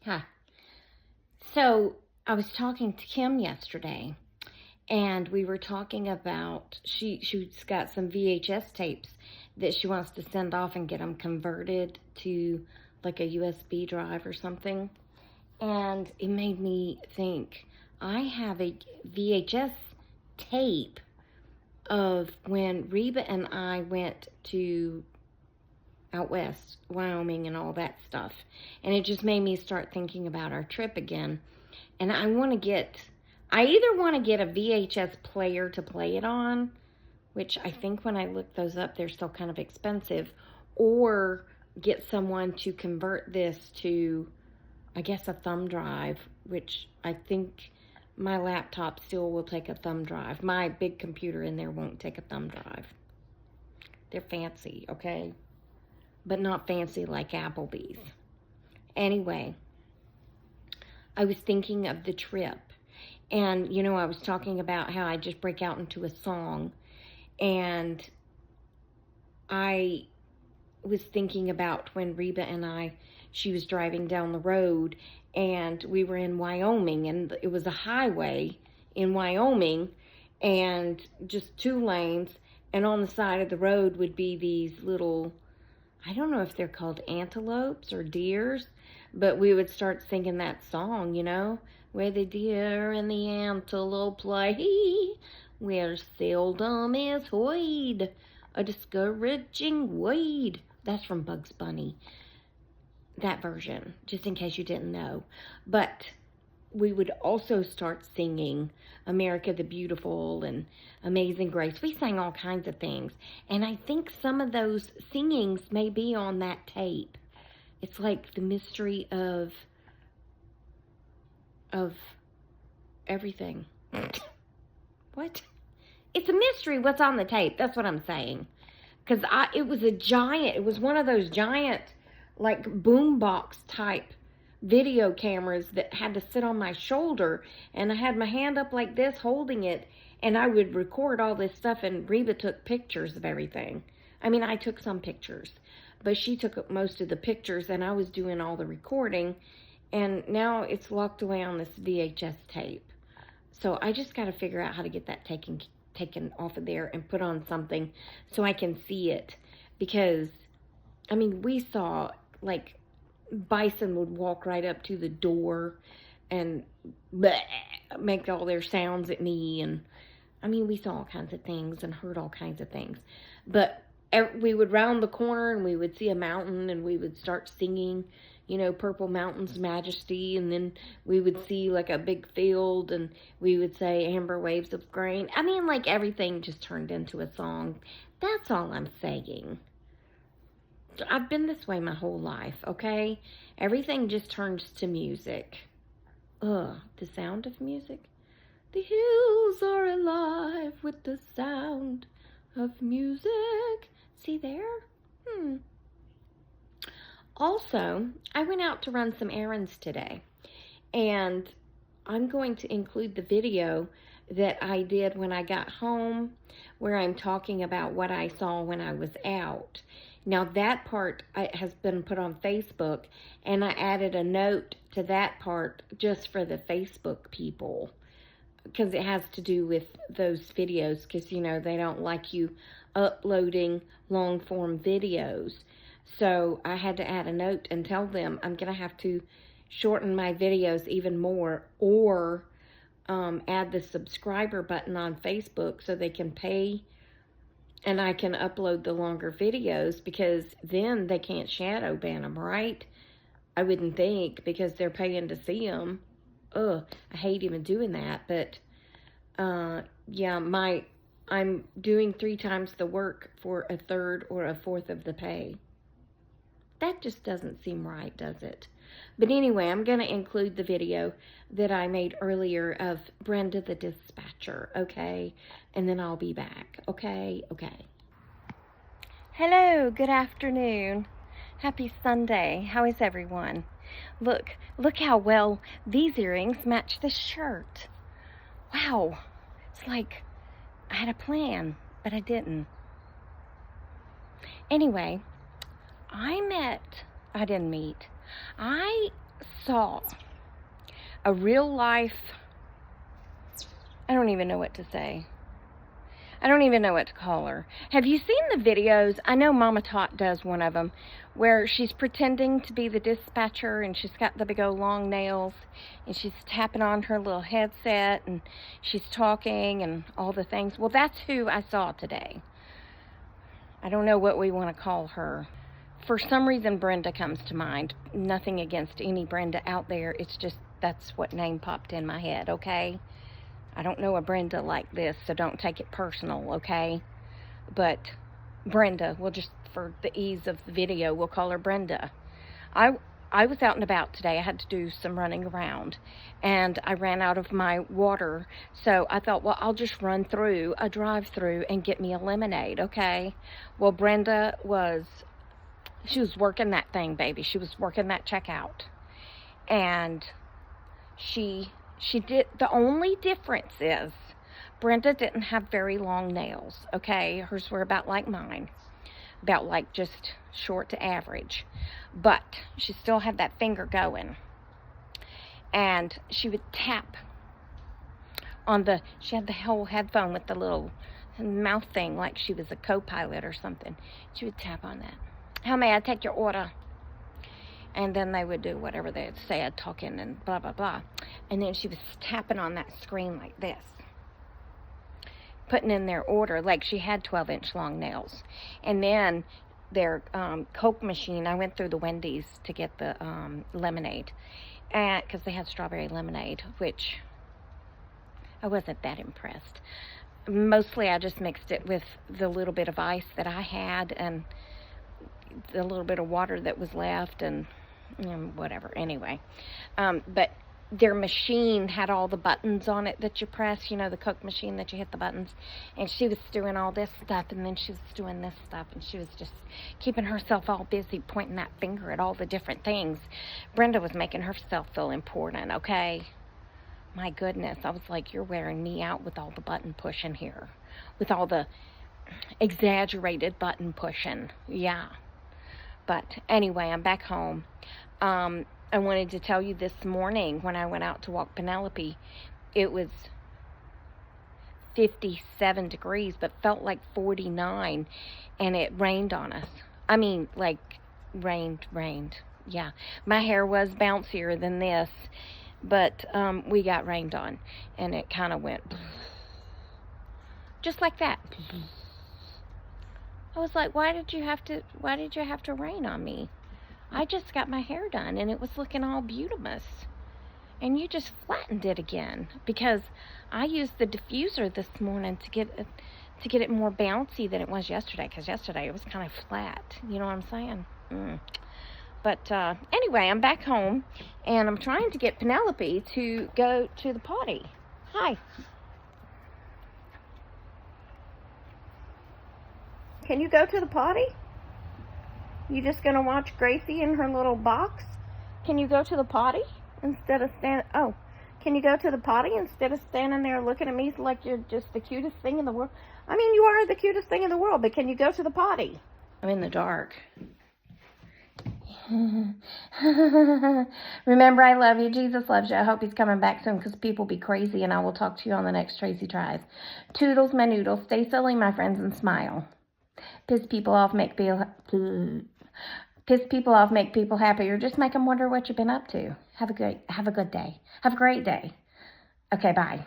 Huh. So I was talking to Kim yesterday, and we were talking about she's got some VHS tapes that she wants to send off and get them converted to like a USB drive or something. And it made me think I have a VHS tape of when Reba and I went to out west, Wyoming and all that stuff. And it just made me start thinking about our trip again. And I either want to get a VHS player to play it on, which I think when I look those up, they're still kind of expensive, or get someone to convert this to, I guess, a thumb drive, which I think my laptop still will take a thumb drive. My big computer in there won't take a thumb drive. They're fancy, okay? But not fancy like Applebee's. Anyway, I was thinking of the trip. And, I was talking about how I just break out into a song. And I was thinking about when Reba and she was driving down the road, and we were in Wyoming, and it was a highway in Wyoming, and just 2 lanes, and on the side of the road would be these little, I don't know if they're called antelopes or deers, but we would start singing that song, where the deer and the antelope play, where seldom is heard a discouraging word. That's from Bugs Bunny, that version, just in case you didn't know. But we would also start singing America the Beautiful and Amazing Grace. We sang all kinds of things. And I think some of those singings may be on that tape. It's like the mystery of everything. What? It's a mystery what's on the tape. That's what I'm saying. Because it was one of those giant, like, boombox type video cameras that had to sit on my shoulder, and I had my hand up like this holding it, and I would record all this stuff, and Reba took pictures of everything. I mean, I took some pictures, but she took most of the pictures, and I was doing all the recording, and now it's locked away on this VHS tape. So I just got to figure out how to get that taken off of there and put on something so I can see it, because I mean, we saw, like, bison would walk right up to the door and bleh, make all their sounds at me. And, I mean, we saw all kinds of things and heard all kinds of things. But we would round the corner and we would see a mountain and we would start singing, Purple Mountain's Majesty. And then we would see, like, a big field and we would say Amber Waves of Grain. I mean, like, everything just turned into a song. That's all I'm saying. I've been this way my whole life, okay? Everything just turns to music. The sound of music. The hills are alive with the sound of music. See there? Also, I went out to run some errands today, and I'm going to include the video that I did when I got home, where I'm talking about what I saw when I was out. Now, that part has been put on Facebook, and I added a note to that part just for the Facebook people, because it has to do with those videos, because, they don't like you uploading long-form videos. So I had to add a note and tell them I'm going to have to shorten my videos even more, or add the subscriber button on Facebook so they can pay and I can upload the longer videos, because then they can't shadow ban them, right? I wouldn't think, because they're paying to see them. I hate even doing that, but yeah, I'm doing 3 times the work for a third or a fourth of the pay. That just doesn't seem right, does it? But anyway, I'm going to include the video that I made earlier of Brenda the Dispatcher, okay? And then I'll be back, okay? Okay. Hello, good afternoon. Happy Sunday. How is everyone? Look how well these earrings match this shirt. Wow. It's like I had a plan, but I didn't. Anyway, I saw a real life, I don't even know what to say. I don't even know what to call her. Have you seen the videos? I know Mama Tot does one of them where she's pretending to be the dispatcher and she's got the big old long nails and she's tapping on her little headset and she's talking and all the things. Well, that's who I saw today. I don't know what we want to call her. For some reason, Brenda comes to mind. Nothing against any Brenda out there. It's just that's what name popped in my head, okay? I don't know a Brenda like this, so don't take it personal, okay? But Brenda, we'll just, for the ease of the video, we'll call her Brenda. I was out and about today. I had to do some running around, and I ran out of my water, so I thought, well, I'll just run through a drive-through and get me a lemonade, okay? Well, Brenda she was working that thing, baby. She was working that checkout, and she did, the only difference is Brenda didn't have very long nails, okay? Hers were about like mine, about like just short to average, but she still had that finger going, and she would tap on she had the whole headphone with the little mouth thing like she was a co-pilot or something. She would tap on that. How may I take your order? And then they would do whatever they had said, talking and blah, blah, blah. And then she was tapping on that screen like this, putting in their order like she had 12-inch long nails. And then their Coke machine, I went through the Wendy's to get the lemonade, because they had strawberry lemonade, which I wasn't that impressed. Mostly I just mixed it with the little bit of ice that I had and the little bit of water that was left and whatever. Anyway, but their machine had all the buttons on it that you press, you know, the Coke machine that you hit the buttons, and she was doing all this stuff, and then she was doing this stuff, and she was just keeping herself all busy pointing that finger at all the different things. Brenda was making herself feel important, okay? My goodness, I was like, you're wearing me out with all the button pushing here, with all the exaggerated button pushing. Yeah. But anyway, I'm back home. I wanted to tell you this morning when I went out to walk Penelope, it was 57 degrees, but felt like 49, and it rained on us. I mean, like, rained. Yeah, my hair was bouncier than this, but we got rained on, and it kind of went just like that. I was like, why did you have to rain on me? I just got my hair done and it was looking all beautimous. And you just flattened it again, because I used the diffuser this morning to get it more bouncy than it was yesterday, because yesterday it was kind of flat. You know what I'm saying? But anyway, I'm back home and I'm trying to get Penelope to go to the potty. Hi. Can you go to the potty? You just gonna watch Gracie in her little box? Can you go to the potty instead of can you go to the potty instead of standing there looking at me like you're just the cutest thing in the world? I mean, you are the cutest thing in the world, but can you go to the potty? I'm in the dark. Remember, I love you. Jesus loves you. I hope he's coming back soon, because people be crazy, and I will talk to you on the next Tracy Tries. Toodles, my noodles. Stay silly, my friends, and smile. Piss people off, make people happy, or just make them wonder what you've been up to. Have a good day. Have a great day. Okay, bye.